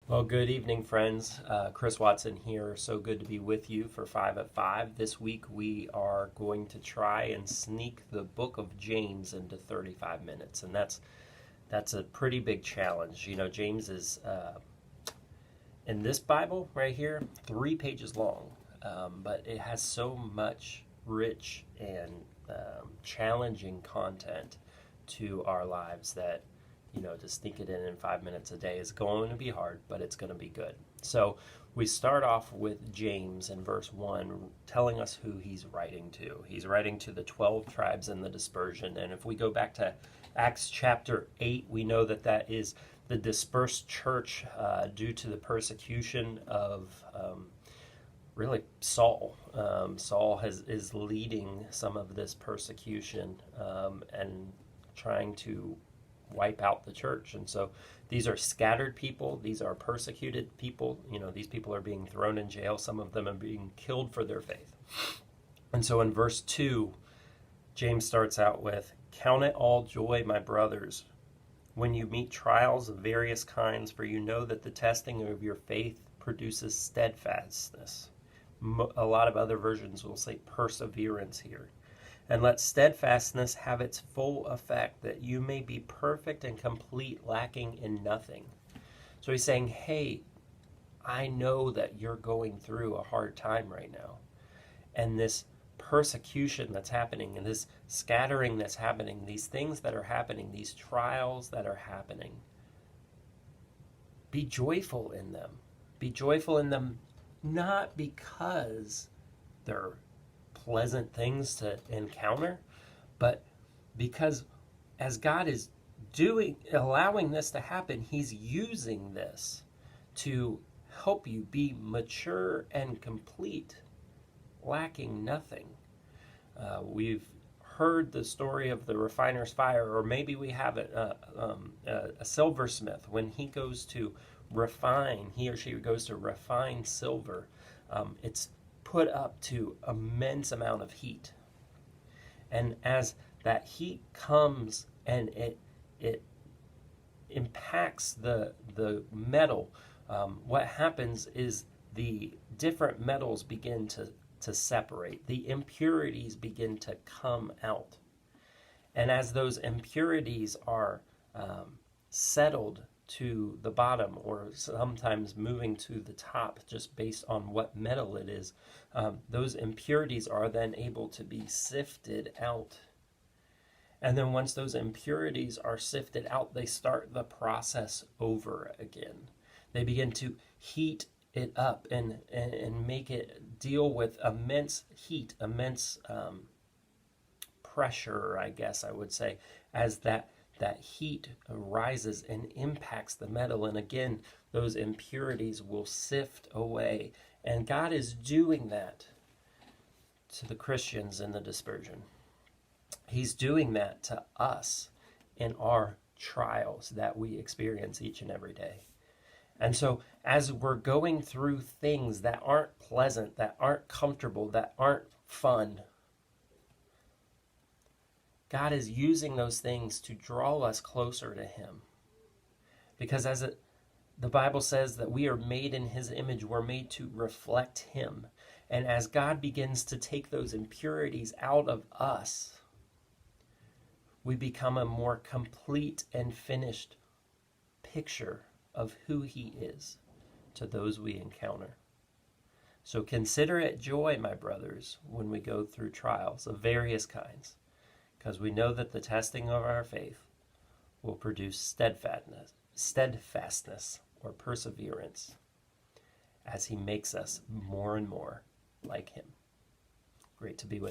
Well, good evening, friends. Chris Watson here. So good to be with you for 5 at 5. This week we are going to try and sneak the book of James into 35 minutes, and that's a pretty big challenge. You know, James is in this Bible right here 3 pages long, but it has so much rich and challenging content to our lives that to sneak it in 5 minutes a day is going to be hard, but it's going to be good. So we start off with James in verse 1 telling us who he's writing to. He's writing to the 12 tribes in the dispersion. And if we go back to Acts chapter 8, we know that that is the dispersed church due to the persecution of really Saul. Saul is leading some of this persecution and trying to wipe out the church. And so these are scattered people, these are persecuted people. These people are being thrown in jail, some of them are being killed for their faith. And so in verse 2, James starts out with, "Count it all joy, my brothers, when you meet trials of various kinds, for you know that the testing of your faith produces steadfastness." A lot of other versions will say perseverance here. "And let steadfastness have its full effect, that you may be perfect and complete, lacking in nothing." So he's saying, hey, I know that you're going through a hard time right now. And this persecution that's happening, and this scattering that's happening, these things that are happening, these trials that are happening, be joyful in them. Be joyful in them, not because they're pleasant things to encounter, but because as God is allowing this to happen, he's using this to help you be mature and complete, lacking nothing. We've heard the story of the refiner's fire, or maybe we have a silversmith when he goes to refine, he or she goes to refine silver. It's put up to immense amount of heat, and as that heat comes and it impacts the metal, what happens is the different metals begin to separate. The impurities begin to come out, and as those impurities are settled to the bottom, or sometimes moving to the top just based on what metal it is, those impurities are then able to be sifted out. And then once those impurities are sifted out, they start the process over again. They begin to heat it up and make it deal with immense heat, immense pressure, I guess I would say, as that heat rises and impacts the metal. And again, those impurities will sift away. And God is doing that to the Christians in the dispersion. He's doing that to us in our trials that we experience each and every day. And so as we're going through things that aren't pleasant, that aren't comfortable, that aren't fun, God is using those things to draw us closer to him. Because the Bible says that we are made in his image, we're made to reflect him. And as God begins to take those impurities out of us, we become a more complete and finished picture of who he is to those we encounter. So consider it joy, my brothers, when we go through trials of various kinds, because we know that the testing of our faith will produce steadfastness or perseverance as he makes us more and more like him. Great to be with you.